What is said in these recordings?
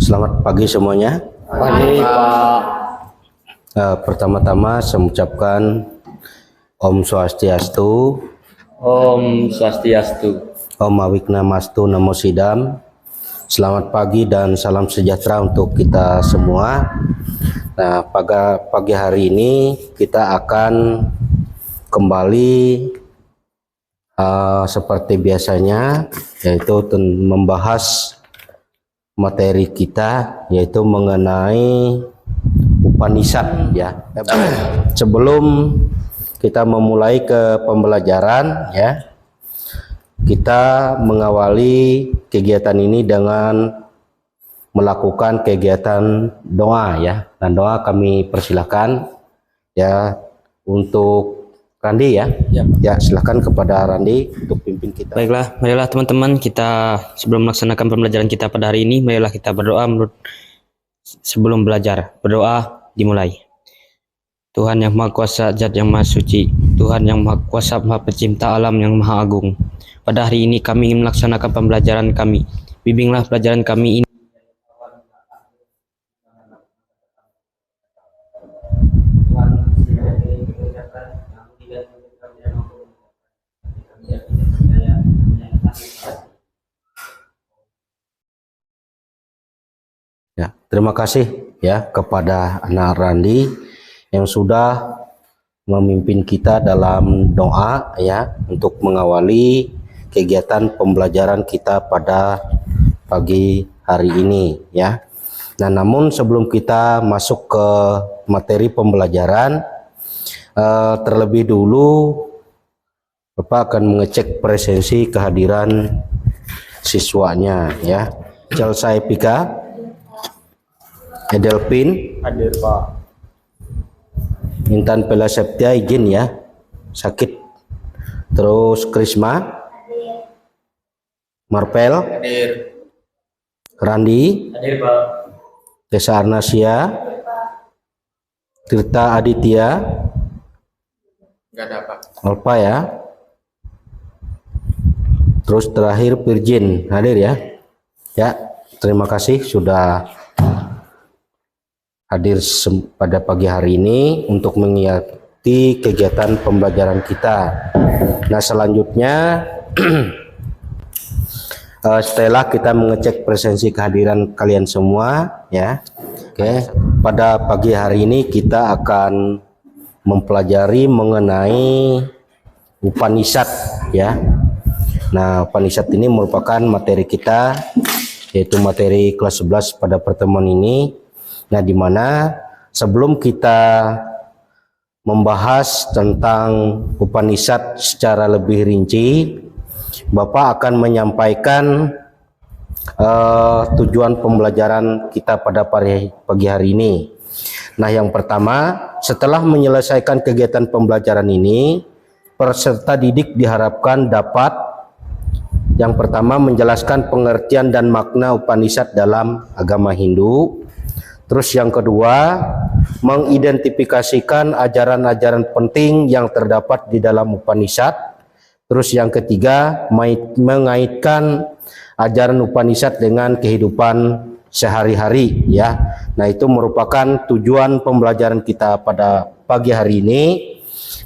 Selamat pagi semuanya. Pagi, Pak. Pertama-tama saya mengucapkan Om Swastiastu, Om Swastiastu. Om Awiknamastu Namo Sidam. Selamat pagi dan salam sejahtera untuk kita semua. Nah, pada pagi hari ini kita akan kembali seperti biasanya, yaitu membahas materi kita, yaitu mengenai Upanishad ya. Sebelum kita memulai ke pembelajaran ya, kita mengawali kegiatan ini dengan melakukan kegiatan doa ya. Dan doa kami persilahkan ya untuk Randi ya. Ya, silakan kepada Randi untuk pimpin kita. Baiklah, marilah teman-teman, kita sebelum melaksanakan pembelajaran kita pada hari ini, marilah kita berdoa sebelum belajar. Berdoa dimulai. Tuhan yang Maha Kuasa, Zat yang Maha Suci, Tuhan yang Maha Kuasa, Maha Pencipta alam yang Maha Agung. Pada hari ini kami ingin melaksanakan pembelajaran kami. Bimbinglah pelajaran kami ini. Ya, terima kasih ya kepada anak Randi yang sudah memimpin kita dalam doa ya untuk mengawali kegiatan pembelajaran kita pada pagi hari ini ya. Nah, namun sebelum kita masuk ke materi pembelajaran, terlebih dulu Bapak akan mengecek presensi kehadiran siswanya ya. Chelsea Pika, Edelpin, Hadir, Pak. Intan Pela Septia izin ya, sakit. Terus Krisma, Marpel, Hadir. Randi, Hadir, Pak. Desa Arnasia, Tirta Aditya, Enggak ada, Pak. Alpa ya. Terus terakhir Virgin hadir ya. Ya, terima kasih sudah hadir pada pagi hari ini untuk mengikuti kegiatan pembelajaran kita. Nah, selanjutnya setelah kita mengecek presensi kehadiran kalian semua ya. Oke, pada pagi hari ini kita akan mempelajari mengenai Upanishad ya. Nah, Upanishad ini merupakan materi kita, yaitu materi kelas 11 pada pertemuan ini. Nah, di mana sebelum kita membahas tentang Upanishad secara lebih rinci, Bapak akan menyampaikan tujuan pembelajaran kita pada pagi hari ini. Nah, yang pertama, setelah menyelesaikan kegiatan pembelajaran ini, peserta didik diharapkan dapat yang pertama menjelaskan pengertian dan makna Upanishad dalam agama Hindu. Terus yang kedua, mengidentifikasikan ajaran-ajaran penting yang terdapat di dalam Upanishad. Terus yang ketiga, mengaitkan ajaran Upanishad dengan kehidupan sehari-hari ya. Nah, itu merupakan tujuan pembelajaran kita pada pagi hari ini,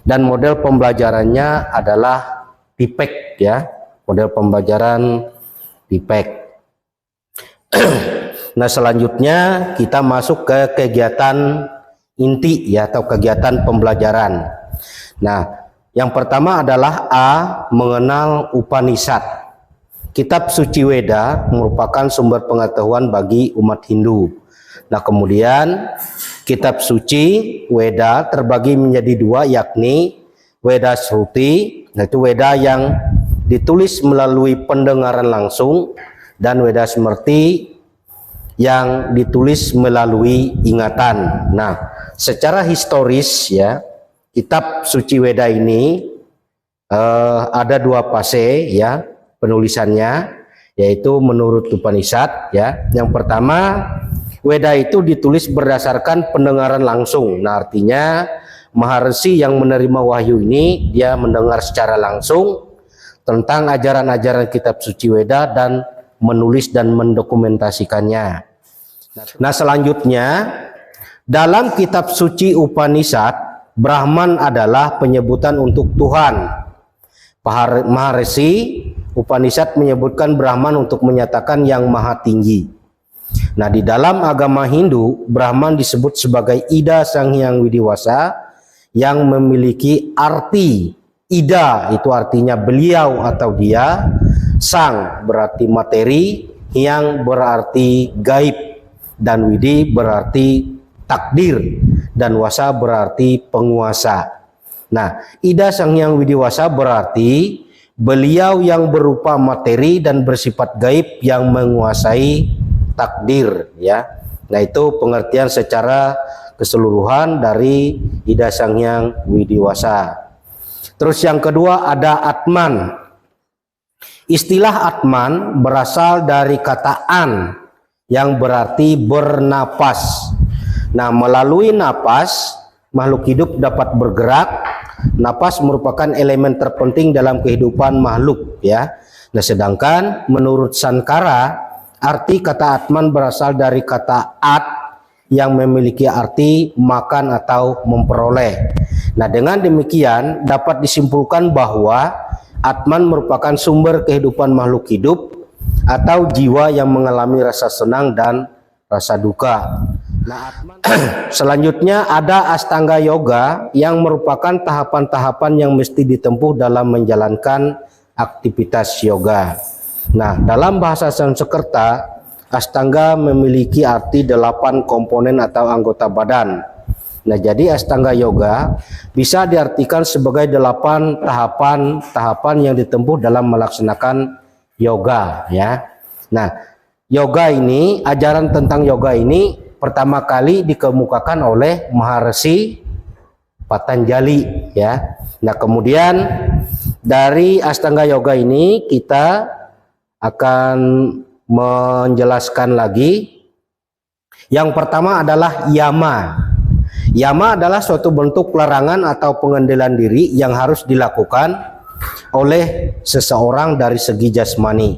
dan model pembelajarannya adalah TIPEC ya. Model pembelajaran TIPEC. Nah, selanjutnya kita masuk ke kegiatan inti ya, atau kegiatan pembelajaran. Nah, yang pertama adalah A, mengenal Upanishad. Kitab suci Weda merupakan sumber pengetahuan bagi umat Hindu. Nah, kemudian kitab suci Weda terbagi menjadi dua, yakni Weda Shruti, yaitu Weda yang ditulis melalui pendengaran langsung, dan Weda Smrti yang ditulis melalui ingatan. Nah, secara historis ya, kitab suci Weda ini ada dua fase ya penulisannya, yaitu menurut Upanishad ya. Yang pertama, Weda itu ditulis berdasarkan pendengaran langsung. Nah, artinya Maharshi yang menerima wahyu ini dia mendengar secara langsung tentang ajaran-ajaran kitab suci Weda dan menulis dan mendokumentasikannya. Nah, selanjutnya dalam kitab suci Upanishad, Brahman adalah penyebutan untuk Tuhan. Maharshi Upanishad menyebutkan Brahman untuk menyatakan yang maha tinggi. Nah, di dalam agama Hindu, Brahman disebut sebagai Ida Sang Hyang Widiwasa yang memiliki arti Ida itu artinya beliau atau dia, Sang berarti materi, Hyang berarti gaib, dan Widi berarti takdir, dan Wasa berarti penguasa. Nah, Ida Sang Hyang Widiwasa berarti beliau yang berupa materi dan bersifat gaib yang menguasai takdir, ya. Nah, itu pengertian secara keseluruhan dari Ida Sang Hyang Widiwasa. Terus yang kedua ada Atman. Istilah Atman berasal dari kata an yang berarti bernapas. Nah, melalui napas makhluk hidup dapat bergerak. Napas merupakan elemen terpenting dalam kehidupan makhluk, ya. Nah, sedangkan menurut Sankara arti kata Atman berasal dari kata at yang memiliki arti makan atau memperoleh. Nah, dengan demikian dapat disimpulkan bahwa Atman merupakan sumber kehidupan makhluk hidup atau jiwa yang mengalami rasa senang dan rasa duka. Nah, selanjutnya ada Astanga Yoga yang merupakan tahapan-tahapan yang mesti ditempuh dalam menjalankan aktivitas yoga. Nah, dalam bahasa Sanskerta, Astanga memiliki arti 8 komponen atau anggota badan. Nah, jadi Astanga Yoga bisa diartikan sebagai 8 tahapan yang ditempuh dalam melaksanakan yoga, ya. Nah, yoga ini, ajaran tentang yoga ini pertama kali dikemukakan oleh Maharshi Patanjali, ya. Nah, kemudian dari Astanga Yoga ini kita akan menjelaskan lagi. Yang pertama adalah yama. Yama adalah suatu bentuk larangan atau pengendalian diri yang harus dilakukan oleh seseorang dari segi jasmani,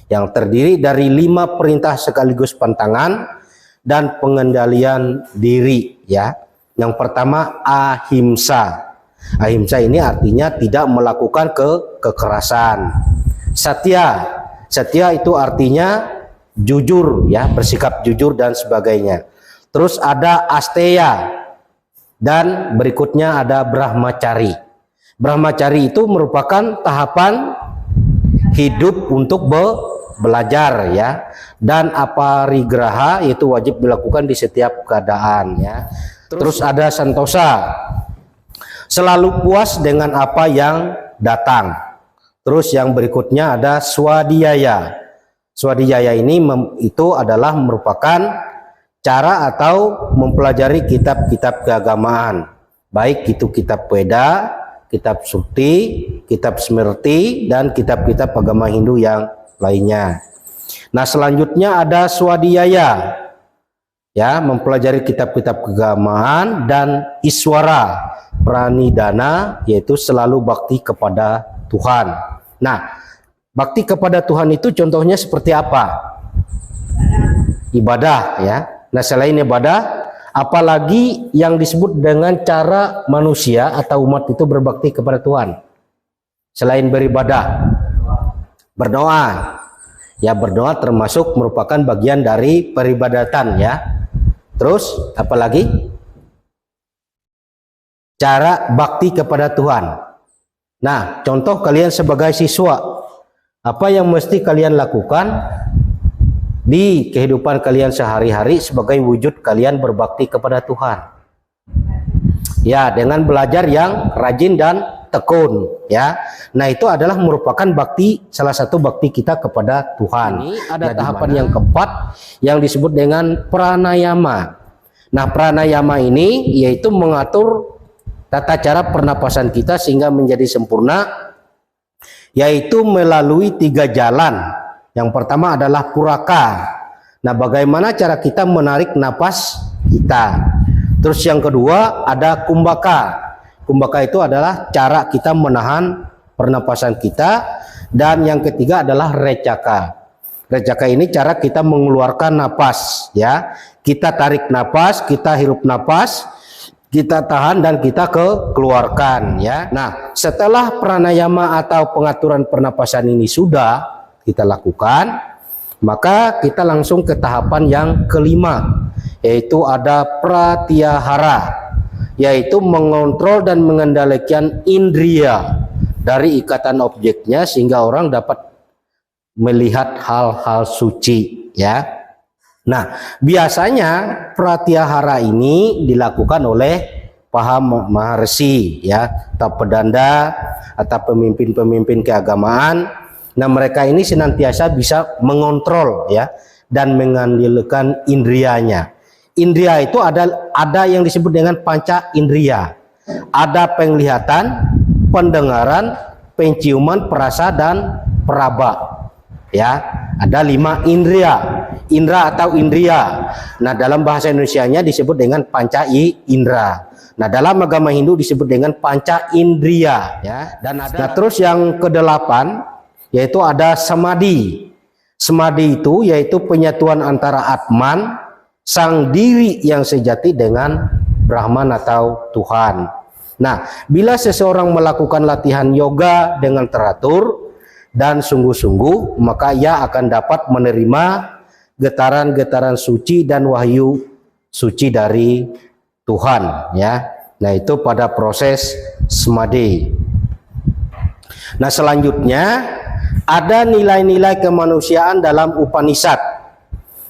yang terdiri dari 5 perintah sekaligus pantangan dan pengendalian diri, ya. Yang pertama ahimsa. Ahimsa ini artinya tidak melakukan kekerasan. Satya. Satya itu artinya jujur, ya, bersikap jujur dan sebagainya. Terus ada asteya dan berikutnya ada brahmacari. Brahmacari itu merupakan tahapan hidup untuk belajar, ya. Dan aparigraha itu wajib dilakukan di setiap keadaan, ya. Terus ada santosa, selalu puas dengan apa yang datang. Terus yang berikutnya ada swadhyaya. Swadhyaya ini itu adalah merupakan cara atau mempelajari kitab-kitab keagamaan, baik itu kitab Veda, kitab Sukti, kitab Smriti, dan kitab-kitab agama Hindu yang lainnya. Nah, selanjutnya ada swadhyaya, ya, mempelajari kitab-kitab keagamaan, dan iswara pranidana, yaitu selalu bakti kepada Tuhan. Nah, bakti kepada Tuhan itu contohnya seperti apa? Ibadah, ya. Nah, selain ibadah, apalagi yang disebut dengan cara manusia atau umat itu berbakti kepada Tuhan selain beribadah? Berdoa. Ya, berdoa termasuk merupakan bagian dari peribadatan, ya. Terus apalagi? Cara bakti kepada Tuhan. Nah, contoh kalian sebagai siswa, apa yang mesti kalian lakukan di kehidupan kalian sehari-hari sebagai wujud kalian berbakti kepada Tuhan? Ya, dengan belajar yang rajin dan tekun, ya. Nah, itu adalah merupakan bakti, salah satu bakti kita kepada Tuhan. Ini ada tahapan yang keempat yang disebut dengan pranayama. Nah, pranayama ini yaitu mengatur tata cara pernapasan kita sehingga menjadi sempurna, yaitu melalui 3 jalan. Yang pertama adalah puraka. Nah, bagaimana cara kita menarik napas kita. Terus yang kedua ada kumbaka. Kumbaka itu adalah cara kita menahan pernapasan kita. Dan yang ketiga adalah recaka. Rejaka ini cara kita mengeluarkan napas, ya. Kita tarik napas, kita hirup napas, kita tahan dan kita keluarkan, ya. Nah, setelah pranayama atau pengaturan pernapasan ini sudah kita lakukan, maka kita langsung ke tahapan yang kelima, yaitu ada pratyahara, yaitu mengontrol dan mengendalikan indria dari ikatan objeknya sehingga orang dapat melihat hal-hal suci, ya. Nah, biasanya pratyahara ini dilakukan oleh para maharsi, ya, atau pedanda atau pemimpin-pemimpin keagamaan. Nah, mereka ini senantiasa bisa mengontrol, ya, dan mengandalkan indrianya. Indria itu ada yang disebut dengan panca indria. Ada penglihatan, pendengaran, penciuman, perasa dan peraba. Ya, ada 5 indria, indra atau indria. Nah, dalam bahasa Indonesianya disebut dengan panca indra. Nah, dalam agama Hindu disebut dengan panca indria, ya. Dan ada, nah, terus yang kedelapan yaitu ada samadhi. Samadhi itu yaitu penyatuan antara Atman, sang diri yang sejati, dengan Brahman atau Tuhan. Nah, bila seseorang melakukan latihan yoga dengan teratur dan sungguh-sungguh, maka ia akan dapat menerima getaran-getaran suci dan wahyu suci dari Tuhan, ya. Nah, itu pada proses samadhi. Nah, selanjutnya ada nilai-nilai kemanusiaan dalam Upanishad.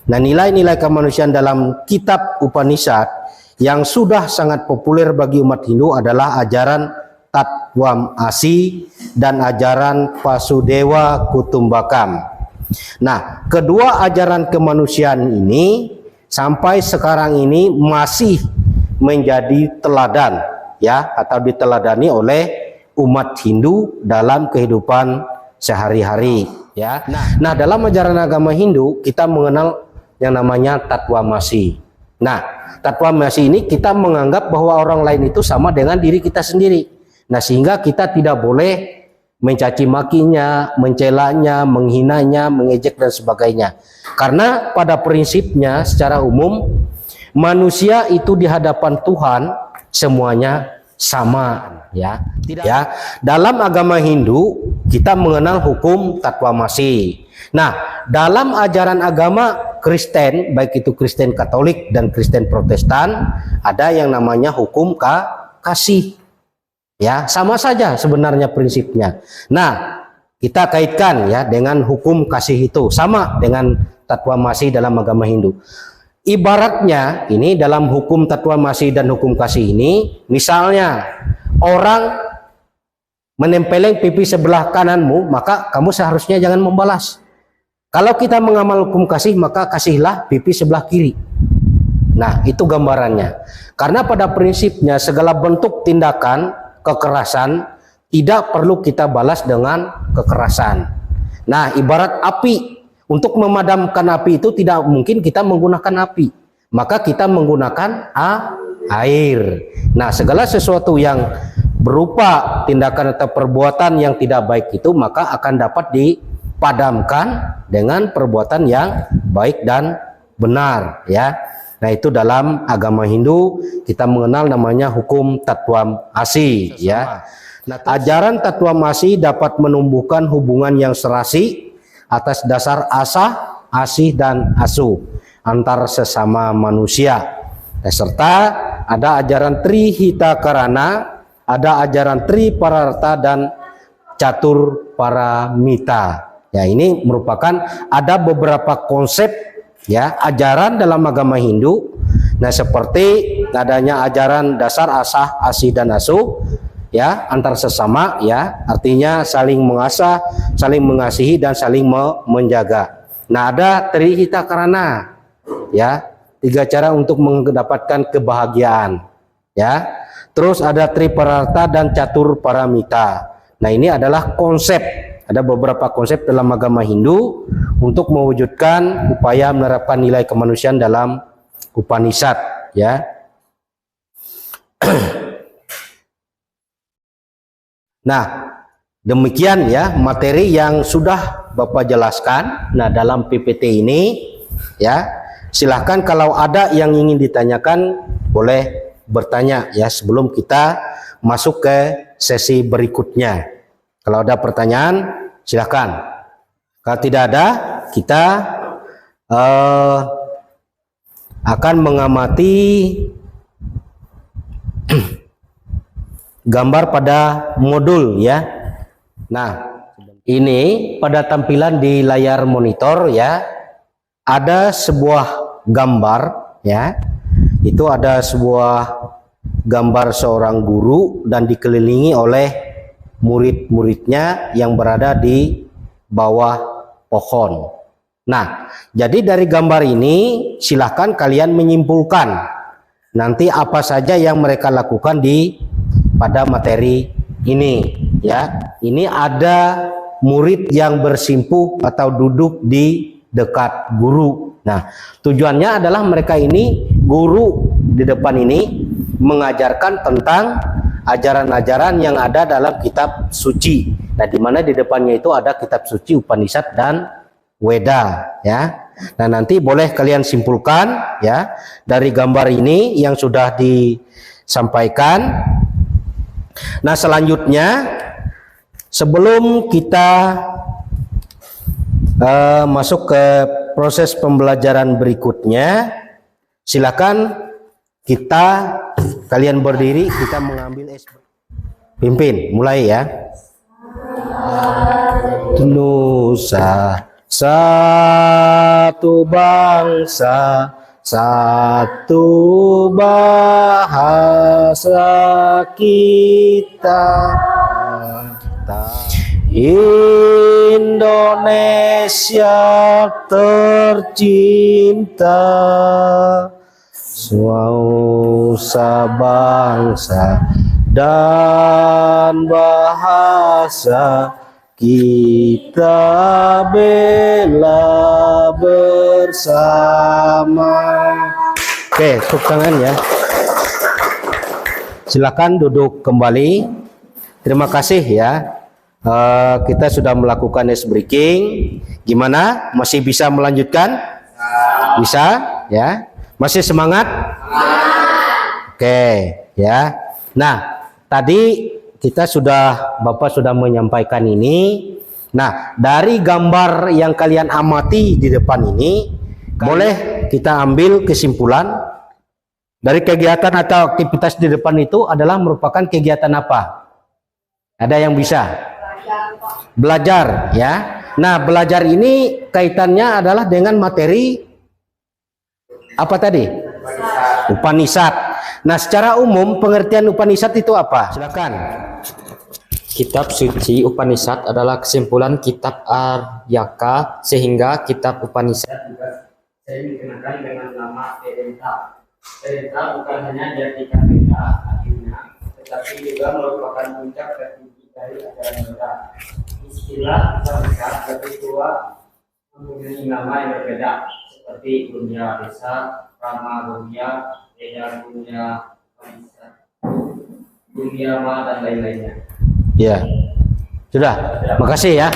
Nah, nilai-nilai kemanusiaan dalam kitab Upanishad yang sudah sangat populer bagi umat Hindu adalah ajaran Tattvamasi dan ajaran Vasudewa Kutumbakam. Nah, kedua ajaran kemanusiaan ini sampai sekarang ini masih menjadi teladan, ya, atau diteladani oleh umat Hindu dalam kehidupan sehari-hari, ya. Nah, dalam ajaran agama Hindu kita mengenal yang namanya Tattvamasi. Nah, Tattvamasi ini kita menganggap bahwa orang lain itu sama dengan diri kita sendiri. Nah, sehingga kita tidak boleh mencaci makinya, mencelanya, menghinanya, mengejek dan sebagainya. Karena pada prinsipnya secara umum manusia itu di hadapan Tuhan semuanya sama, ya. Tidak, ya. Dalam agama Hindu kita mengenal hukum Tattvamasi. Nah, dalam ajaran agama Kristen, baik itu Kristen Katolik dan Kristen Protestan, ada yang namanya hukum kasih. Ya, sama saja sebenarnya prinsipnya. Nah, kita kaitkan, ya, dengan hukum kasih itu sama dengan Tattvamasi dalam agama Hindu. Ibaratnya ini dalam hukum Tattvamasi dan hukum kasih ini, misalnya orang menempeleng pipi sebelah kananmu, maka kamu seharusnya jangan membalas. Kalau kita mengamal hukum kasih, maka kasihlah pipi sebelah kiri. Nah, itu gambarannya. Karena pada prinsipnya segala bentuk tindakan kekerasan tidak perlu kita balas dengan kekerasan. Nah, ibarat api, untuk memadamkan api itu tidak mungkin kita menggunakan api, maka kita menggunakan air. Nah, segala sesuatu yang berupa tindakan atau perbuatan yang tidak baik itu maka akan dapat dipadamkan dengan perbuatan yang baik dan benar, ya. Nah, itu dalam agama Hindu kita mengenal namanya hukum Tattvamasi, ya. Nah, ajaran Tattvamasi dapat menumbuhkan hubungan yang serasi atas dasar asah, asih dan asuh antar sesama manusia. Nah, serta ada ajaran Trihitakarana, ada ajaran Tripararta dan Catur Paramita. Ya, ini merupakan ada beberapa konsep, ya, ajaran dalam agama Hindu. Nah, seperti adanya ajaran dasar asah, asih dan asuh, ya, antar sesama, ya, artinya saling mengasah, saling mengasihi dan saling menjaga. Nah, ada Trihitakarana, ya, 3 cara untuk mendapatkan kebahagiaan, ya. Terus ada Tripararta dan Catur Paramita. Nah, ini adalah konsep, ada beberapa konsep dalam agama Hindu untuk mewujudkan upaya menerapkan nilai kemanusiaan dalam Upanishad, ya. Nah, demikian, ya, materi yang sudah Bapak jelaskan. Nah, dalam PPT ini ya, silahkan kalau ada yang ingin ditanyakan boleh bertanya ya sebelum kita masuk ke sesi berikutnya. Kalau ada pertanyaan silahkan. Kalau tidak ada, kita akan mengamati gambar pada modul ya. Nah, ini pada tampilan di layar monitor ya, ada sebuah gambar ya. Itu ada sebuah gambar seorang guru dan dikelilingi oleh murid-muridnya yang berada di bawah pohon. Nah, jadi dari gambar ini silahkan kalian menyimpulkan nanti apa saja yang mereka lakukan pada materi ini ya. Ini ada murid yang bersimpuh atau duduk di dekat guru. Nah, tujuannya adalah mereka ini, guru di depan ini mengajarkan tentang ajaran-ajaran yang ada dalam kitab suci. Nah, di mana di depannya itu ada kitab suci Upanishad dan Weda ya. Nah, nanti boleh kalian simpulkan ya dari gambar ini yang sudah disampaikan. Nah, selanjutnya sebelum kita masuk ke proses pembelajaran berikutnya, silakan kalian berdiri, kita mengambil pimpin, mulai ya. Nusa satu bangsa, satu bahasa kita, Indonesia tercinta, nusa bangsa dan bahasa kita bela bersama. Oke, tepuk tangan ya. Silakan duduk kembali. Terima kasih ya. Kita sudah melakukan ice breaking. Gimana? Masih bisa melanjutkan? Bisa ya? Masih semangat? Oke ya. Nah, tadi Bapak sudah menyampaikan ini. Nah, dari gambar yang kalian amati di depan ini, boleh kita ambil kesimpulan dari kegiatan atau aktivitas di depan itu adalah merupakan kegiatan apa? Ada yang bisa? Belajar ya. Nah, belajar ini kaitannya adalah dengan materi apa tadi? Upanishad. Nah, secara umum pengertian Upanishad itu apa? Silakan. Kitab suci Upanishad adalah kesimpulan kitab Aryaka, sehingga kitab Upanishad juga sering dikenakan dengan nama Vedanta. Vedanta bukan hanya diartikan Veda akhirnya, tetapi juga merupakan puncak tertinggi dari ajaran Buddha. Istilah Upanishad lebih tua mempunyai nama yang berbeda, seperti Dunya Desa, Rama Dunya, Veda Dunya, Dunya Ma, dan lain-lainnya. Ya, sudah. Makasih ya.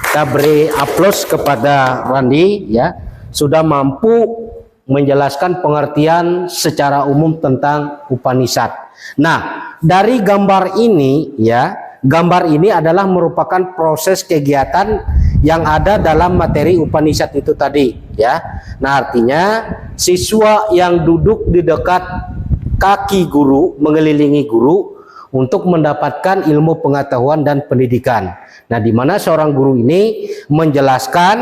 Kita beri aplaus kepada Randi ya, sudah mampu menjelaskan pengertian secara umum tentang Upanishad. Nah, dari gambar ini ya, gambar ini adalah merupakan proses kegiatan yang ada dalam materi Upanishad itu tadi ya. Nah, artinya siswa yang duduk di dekat kaki guru, mengelilingi guru untuk mendapatkan ilmu pengetahuan dan pendidikan. Nah, di mana seorang guru ini menjelaskan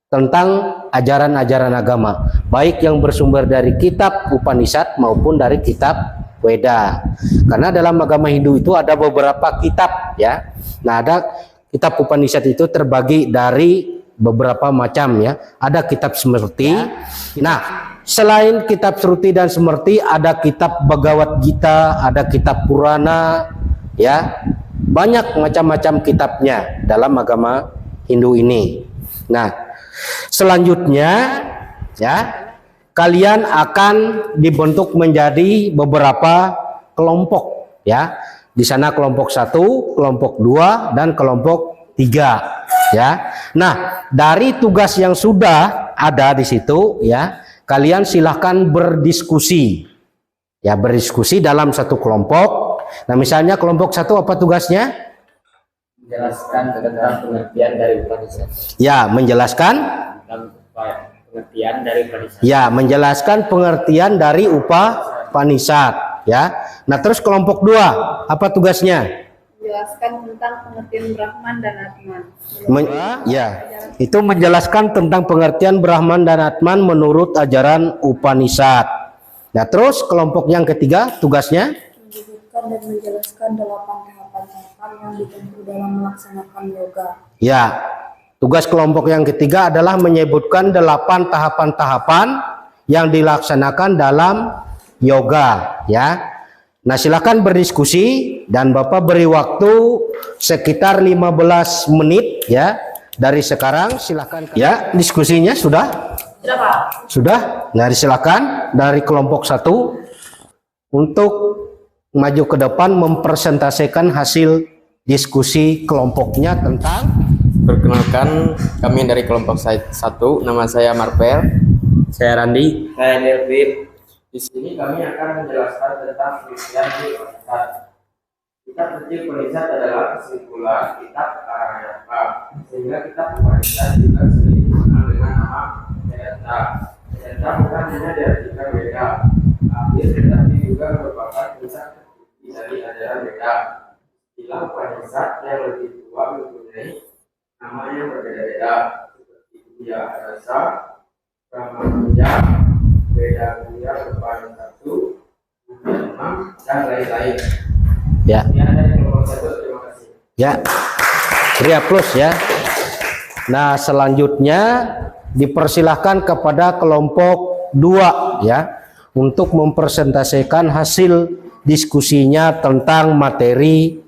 tentang ajaran-ajaran agama, baik yang bersumber dari kitab Upanishad maupun dari kitab Weda. Karena dalam agama Hindu itu ada beberapa kitab ya. Nah, ada kitab Upanishad itu terbagi dari beberapa macam ya. Ada kitab Smriti. Nah, selain kitab Smriti dan Smriti, ada kitab Bhagavad Gita, ada kitab Purana ya. Banyak macam-macam kitabnya dalam agama Hindu ini. Nah, selanjutnya ya, kalian akan dibentuk menjadi beberapa kelompok ya. Di sana kelompok 1, kelompok 2 dan kelompok ya. Nah, dari tugas yang sudah ada di situ ya, kalian silahkan berdiskusi. Ya, berdiskusi dalam satu kelompok. Nah, misalnya kelompok 1 apa tugasnya? Menjelaskan tentang pengertian dari Upanishad. Ya, menjelaskan. Tentang pengertian dari Upanishad. Ya, menjelaskan pengertian dari Upanishad. Ya. Nah, terus kelompok 2 apa tugasnya? Menjelaskan tentang pengertian Brahman dan Atman. Ya, itu menjelaskan tentang pengertian Brahman dan Atman menurut ajaran Upanishad. Nah, terus kelompok yang ketiga tugasnya Menyebutkan dan menjelaskan 8 tahapan-tahapan yang ditempuh dalam melaksanakan yoga. ya, tugas kelompok yang ketiga adalah menyebutkan 8 tahapan-tahapan yang dilaksanakan dalam yoga, ya. Nah, silakan berdiskusi dan Bapak beri waktu sekitar 15 menit ya. Dari sekarang silakan. Ya, diskusinya sudah? Sudah, Pak. Sudah? Nah, silakan dari kelompok 1 untuk maju ke depan mempresentasikan hasil diskusi kelompoknya tentang. Perkenalkan, kami dari kelompok 1, nama saya Marvel. Saya Randi. Saya Nelvin. Di sini kami akan menjelaskan tentang pengertian dari Upanishad. Kitab suci Upanishad adalah kesimpulan kitab Parayaka, sehingga kitab Upanishad juga sering dikenal dengan nama Vedanta. Vedanta bukan hanya diartikan Veda, tetapi juga merupakan pusat tertinggi dari ajaran Veda. Istilah Upanishad yang lebih tua mempunyai nama yang berbeda-beda, seperti Buya Rasa, Brahma Buya, Veda Buya Upanishad 1, Buya dan lain-lain. Ya. Ya, dari kelompok 1, terima kasih. Ya. Beri aplaus ya. Nah, selanjutnya dipersilahkan kepada kelompok 2 ya untuk mempresentasikan hasil diskusinya tentang materi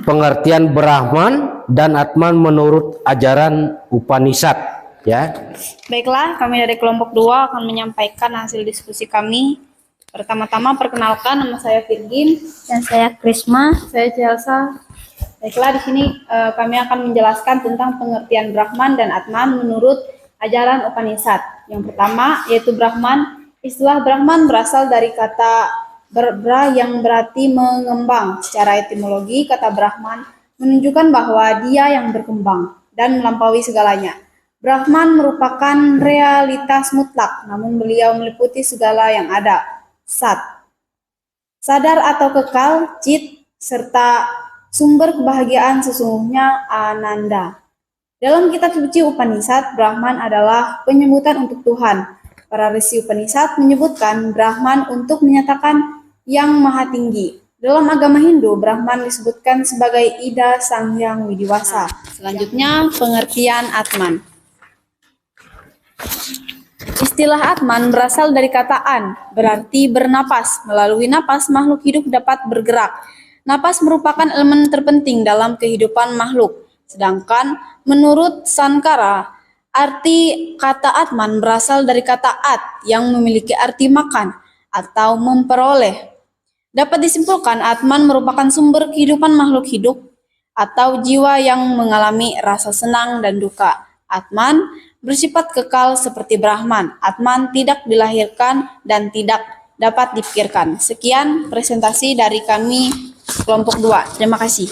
pengertian Brahman dan Atman menurut ajaran Upanishad ya. Baiklah, kami dari kelompok 2 akan menyampaikan hasil diskusi kami. Pertama-tama perkenalkan, nama saya Virgin dan saya Krisma, saya Chelsea. Baiklah, di sini kami akan menjelaskan tentang pengertian Brahman dan Atman menurut ajaran Upanishad. Yang pertama yaitu Brahman. Istilah Brahman berasal dari kata Bra yang berarti mengembang. Secara etimologi, kata Brahman menunjukkan bahwa dia yang berkembang dan melampaui segalanya. Brahman merupakan realitas mutlak, namun beliau meliputi segala yang ada. Sat, sadar atau kekal, Chit, serta sumber kebahagiaan sesungguhnya Ananda. Dalam kitab suci Upanishad, Brahman adalah penyebutan untuk Tuhan. Para resi Upanishad menyebutkan Brahman untuk menyatakan yang maha tinggi. Dalam agama Hindu, Brahman disebutkan sebagai Ida Sang Hyang Widiwasa. Selanjutnya, pengertian Atman. Istilah Atman berasal dari kata an, berarti bernapas. Melalui napas, makhluk hidup dapat bergerak. Napas merupakan elemen terpenting dalam kehidupan makhluk. Sedangkan menurut Sankara, arti kata Atman berasal dari kata at yang memiliki arti makan atau memperoleh. Dapat disimpulkan Atman merupakan sumber kehidupan makhluk hidup atau jiwa yang mengalami rasa senang dan duka. Atman bersifat kekal seperti Brahman. Atman tidak dilahirkan dan tidak dapat dipikirkan. Sekian presentasi dari kami kelompok 2. Terima kasih.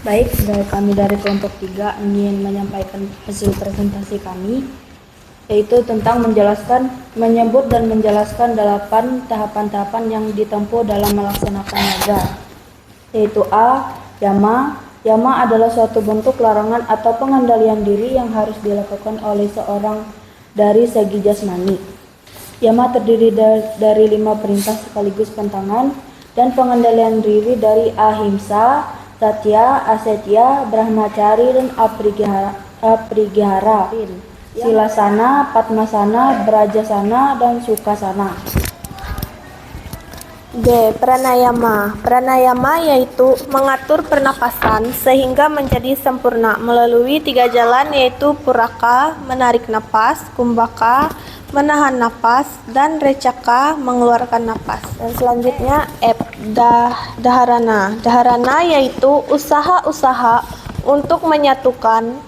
Baik, kami dari kelompok 3 ingin menyampaikan hasil presentasi kami, yaitu tentang menyebut dan menjelaskan 8 tahapan-tahapan yang ditempuh dalam melaksanakan yoga, yaitu A. Yama. Yama adalah suatu bentuk larangan atau pengendalian diri yang harus dilakukan oleh seorang dari segi jasmani. Yama terdiri dari 5 perintah sekaligus pantangan dan pengendalian diri dari ahimsa, satya, asetya, brahmacari, dan aprigihara, silasana, padmasana, brajasana, dan sukasana. D. Pranayama. Pranayama yaitu mengatur pernapasan sehingga menjadi sempurna melalui 3 jalan, yaitu puraka, menarik napas, kumbhaka, menahan napas, dan recaka, mengeluarkan napas. Dan selanjutnya F, daharana. Daharana yaitu usaha-usaha untuk menyatukan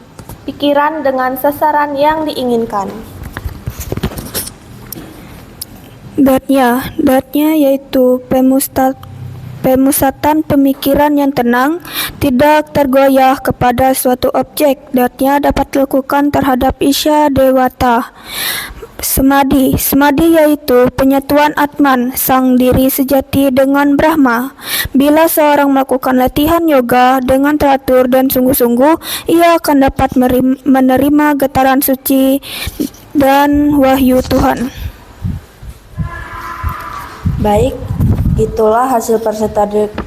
pikiran dengan sasaran yang diinginkan. Datnya yaitu pemusatan pemikiran yang tenang, tidak tergoyah kepada suatu objek. Datnya dapat dilakukan terhadap isya dewata. Samadhi yaitu penyatuan Atman, sang diri sejati dengan Brahma. Bila seorang melakukan latihan yoga dengan teratur dan sungguh-sungguh, ia akan dapat menerima getaran suci dan wahyu Tuhan. Baik, itulah hasil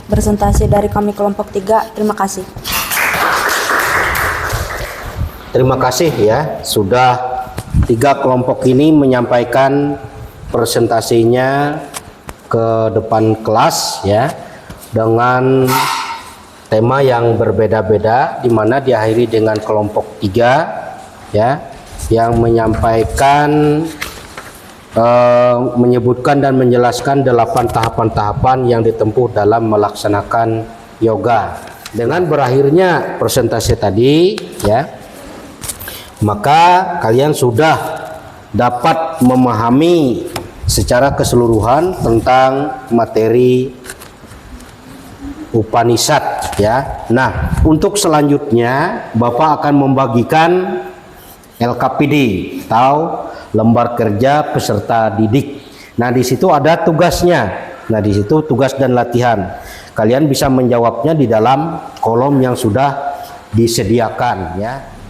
presentasi dari kami kelompok 3. Terima kasih. Terima kasih ya, sudah 3 kelompok ini menyampaikan presentasinya ke depan kelas ya, dengan tema yang berbeda-beda, di mana diakhiri dengan kelompok 3 ya, yang menyampaikan menyebutkan dan menjelaskan 8 tahapan-tahapan yang ditempuh dalam melaksanakan yoga. Dengan berakhirnya presentasi tadi ya, maka kalian sudah dapat memahami secara keseluruhan tentang materi Upanishad ya. Nah, untuk selanjutnya Bapak akan membagikan LKPD atau lembar kerja peserta didik. Nah, di situ ada tugasnya. Nah, di situ tugas dan latihan. Kalian bisa menjawabnya di dalam kolom yang sudah disediakan ya.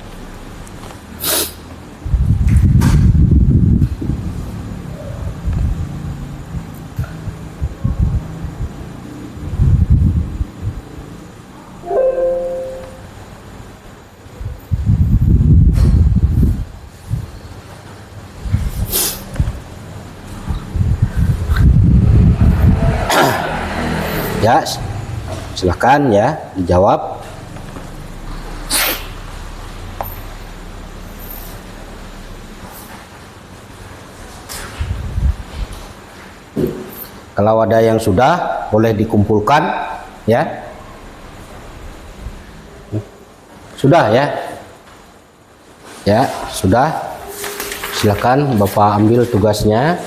Ya, silakan ya dijawab. Kalau ada yang sudah, boleh dikumpulkan ya. Sudah ya? Ya, sudah. Silakan Bapak ambil tugasnya.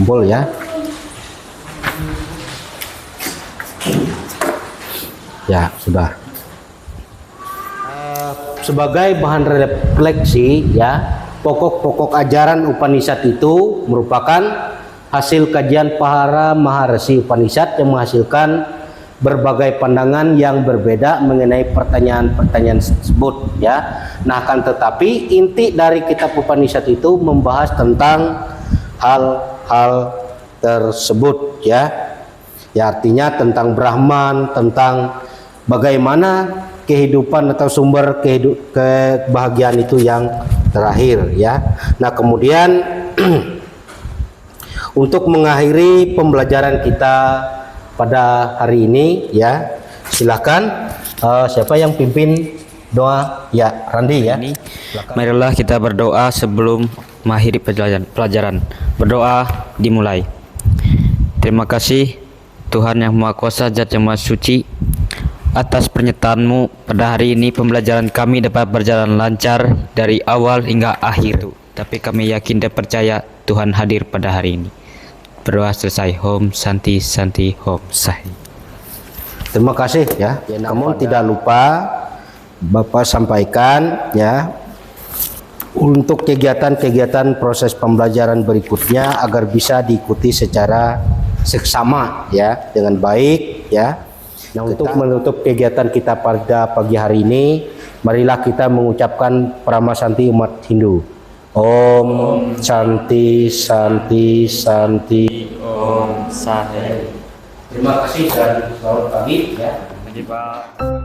Kumpul ya. Ya, sudah. Sebagai bahan refleksi ya, pokok-pokok ajaran Upanishad itu merupakan hasil kajian para Maharshi Upanishad yang menghasilkan berbagai pandangan yang berbeda mengenai pertanyaan-pertanyaan tersebut ya. Nah, akan tetapi inti dari kitab Upanishad itu membahas tentang hal tersebut ya. Ya, artinya tentang Brahman, tentang bagaimana kehidupan atau sumber kebahagiaan itu yang terakhir ya. Nah, kemudian untuk mengakhiri pembelajaran kita pada hari ini ya, silakan siapa yang pimpin doa ya, Randi ya. Marilah kita berdoa sebelum mengakhiri pelajaran. Berdoa dimulai. Terima kasih Tuhan yang Maha Kuasa, Zat yang Maha Suci, atas pernyataan-Mu pada hari ini. Pembelajaran kami dapat berjalan lancar dari awal hingga akhir. Tapi kami yakin dan percaya Tuhan hadir pada hari ini. Berdoa selesai. Om Santi Santi Om Sahi. Terima kasih ya. Namun tidak lupa Bapak sampaikan ya, untuk kegiatan-kegiatan proses pembelajaran berikutnya agar bisa diikuti secara seksama ya, dengan baik ya. Nah, untuk menutup kegiatan kita pada pagi hari ini, marilah kita mengucapkan Pramasanti umat Hindu. Om Santi Santi Santi Om Sahi. Terima kasih dan selamat pagi ya. Terima kasih Pak.